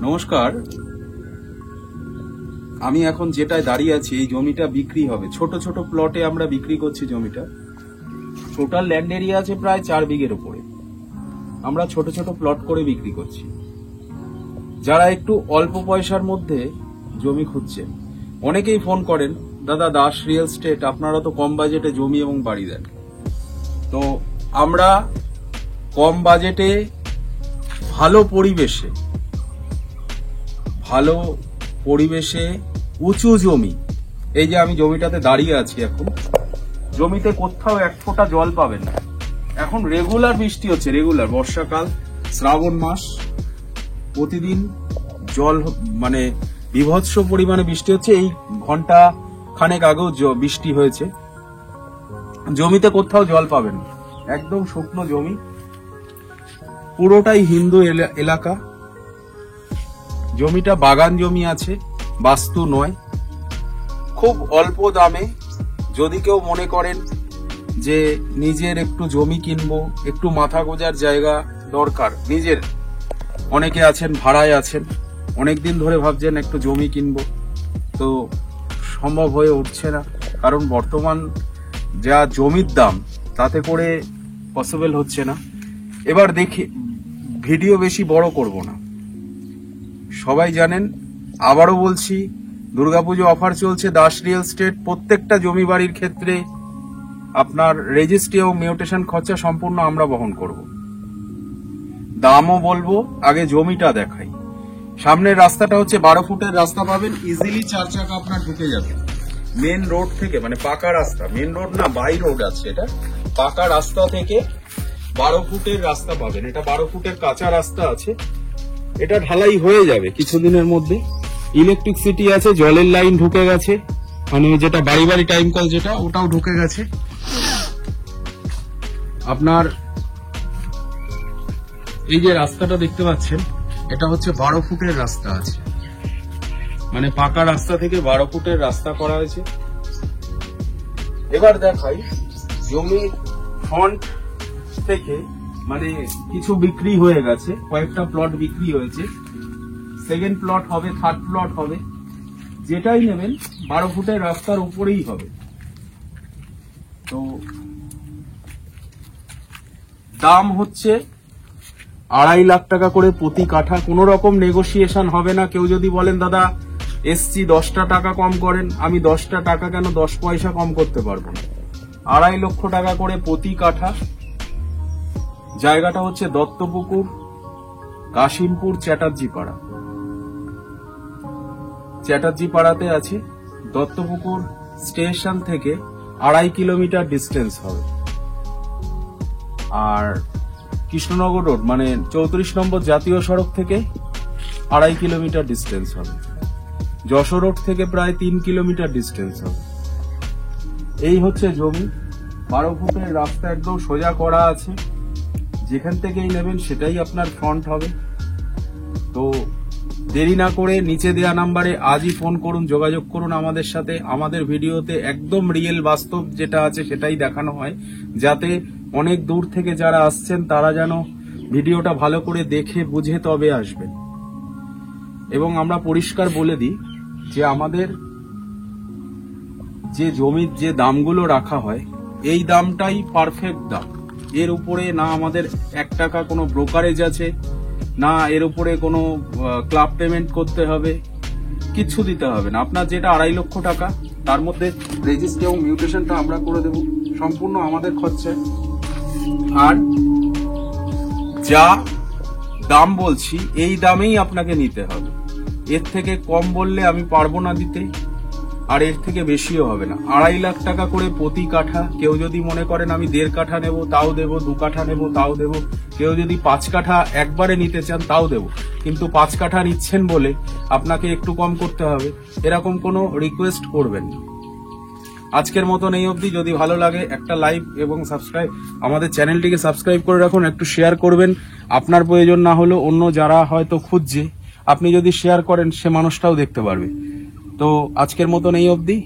নমস্কার, আমি এখন যেটায় দাঁড়িয়ে আছি এই জমিটা বিক্রি হবে। ছোট ছোট প্লটে আমরা বিক্রি করছি জমিটা। টোটাল ল্যান্ড এরিয়া আছে প্রায় 4 বিঘের উপরে। আমরা ছোট ছোট প্লট করে বিক্রি করছি। যারা একটু অল্প পয়সার মধ্যে জমি খুঁজছেন, অনেকেই ফোন করেন, দাদা দাস রিয়েল এস্টেট, আপনারা তো কম বাজেটে জমি এবং বাড়ি দেন। তো আমরা কম বাজেটে ভালো পরিবেশে উঁচু জমি, এই যে আমি জমিটাতে দাঁড়িয়ে আছি এখন, জমিতে কোথাও এক ফোঁটা জল পাবেন না। এখন রেগুলার বৃষ্টি হচ্ছে, রেগুলার বর্ষাকাল, শ্রাবণ মাস, প্রতিদিন জল মানে বিভৎস পরিমাণে বৃষ্টি হচ্ছে। এই ঘন্টা খানেক আগেও বৃষ্টি হয়েছে। জমিতে কোথাও জল পাবেন না, একদম শুকনো জমি, পুরোটাই হিন্দু এলাকা। জমিটা বাগান জমি আছে, বাস্তু নয়। খুব অল্প দামে যদি কেউ মনে করেন যে নিজের একটু জমি কিনবো, একটু মাথা গোজার জায়গা দরকার নিজের, অনেকে আছেন ভাড়ায় আছেন, অনেকদিন ধরে ভাবছেন একটু জমি কিনবো, তো সম্ভব হয়ে উঠছে না, কারণ বর্তমান যা জমির দাম তাতে করে পসিবল হচ্ছে না। এবার দেখি, ভিডিও বেশি বড় করব না। সবাই জানেন, আবারও বলছি, দুর্গাপুজো অফার চলছে দাস রিয়েল এস্টেট। প্রত্যেকটা জমি বাড়ির ক্ষেত্রে আপনার রেজিস্ট্রি এবং মিউটেশন খরচা সম্পূর্ণ আমরা বহন করব। দামও বলবো, আগে জমিটা দেখাই। সামনের রাস্তাটা হচ্ছে 12 ফুটের রাস্তা পাবেন, ইজিলি 4 চাকা আপনার ঢুকে যাবে মেন রোড থেকে, মানে পাকা রাস্তা, মেন রোড না, বাই রোড আছে, এটা পাকা রাস্তা থেকে 12 ফুটের রাস্তা পাবেন। এটা 12 ফুটের কাঁচা রাস্তা আছে, এটা ঢালাই হয়ে যাবে কিছুদিনের মধ্যে। ইলেকট্রিসিটি আছে, জলের লাইন ঢুকে গেছে, মানে যেটা বাড়ি বাড়ি টাইম কল যেটা, ওটাও ঢুকে গেছে। আপনার এই যে রাস্তাটা দেখতে পাচ্ছেন, এটা হচ্ছে 12 ফুটের রাস্তা আছে, মানে পাকা রাস্তা থেকে 12 ফুটের রাস্তা করা হয়েছে। এবার দেখাই জমির ফ্রন্ট থেকে, মানে কিছু বিক্রি হয়ে গেছে, কয়েকটা প্লট বিক্রি হয়েছে, সেকেন্ড প্লট হবে, থার্ড প্লট হবে, যেটাই নেবেন 12 ফুটের রাস্তার উপরেই হবে। তো দাম হচ্ছে 2.5 লাখ টাকা করে প্রতি কাঠা, কোনো রকম নেগোসিয়েশন হবে না। কেউ যদি বলেন দাদা এসছি 10টা টাকা কম করেন, আমি 10টা টাকা কেন 10 পয়সা কম করতে পারবো না। 2.5 লক্ষ টাকা করে প্রতি কাঠা। জায়গাটা হচ্ছে দত্তপুকুর, কাশিমপুর, চ্যাটার্জি পাড়াতে আছে। দত্তপুকুর স্টেশন থেকে 2.5 কিলোমিটার ডিস্টেন্স হবে। আর কৃষ্ণনগর রোড, মানে 34 নম্বর জাতীয় সড়ক থেকে 2.5 কিলোমিটার ডিস্টেন্স হবে। যশোর রোড থেকে প্রায় 3 কিলোমিটার ডিস্টেন্স হবে। এই হচ্ছে জমি, 12 ফুটের রাস্তা একদম সোজা করা আছে, যেখান থেকেই নেবেন সেটাই আপনার ফ্রন্ট হবে। তো দেরি না করে নিচে দেওয়া নাম্বারে আজই ফোন করুন, যোগাযোগ করুন আমাদের সাথে। আমাদের ভিডিওতে একদম রিয়েল বাস্তব যেটা আছে সেটাই দেখানো হয়, যাতে অনেক দূর থেকে যারা আসছেন তারা যেন ভিডিওটা ভালো করে দেখে বুঝে তবে আসবেন। এবং আমরা পরিষ্কার বলে দিই যে আমাদের যে জমির যে দামগুলো রাখা হয়, এই দামটাই পারফেক্ট দাম। এর উপরে না আমাদের 1 টাকা কোনো ব্রোকারেজ আছে, না এর উপরে কোনো ক্লাব পেমেন্ট করতে হবে, কিচ্ছু দিতে হবে না। আপনার যেটা 2.5 লক্ষ টাকা, তার মধ্যে রেজিস্ট্রি এবং মিউটেশনটা আমরা করে দেব সম্পূর্ণ আমাদের খরচায়। আর যা দাম বলছি এই দামেই আপনাকে নিতে হবে, এর থেকে কম বললে আমি পারবো না দিতে, আর এর থেকে বেশিও হবে না। 2.5 লাখ টাকা করে প্রতি কাঠা। কেউ যদি মনে করেন আমি 1.5 কাঠা নেব তাও দেব, 2 কাঠা নেব তাও দেব, কেউ যদি 5 কাঠা একবারে নিতে চান তাও দেব, কিন্তু 5 কাঠা নিচ্ছেন বলে আপনাকে একটু কম করতে হবে, এরকম কোনো রিকোয়েস্ট করবেন না। আজকের মতন এই অবধি। যদি ভালো লাগে একটা লাইক এবং সাবস্ক্রাইব, আমাদের চ্যানেলটিকে সাবস্ক্রাইব করে রাখুন, একটু শেয়ার করবেন। আপনার প্রয়োজন না হলেও অন্য যারা হয়তো খুঁজছে, আপনি যদি শেয়ার করেন সে মানুষটাও দেখতে পারবে। তো আজকের মতন এই অবধি।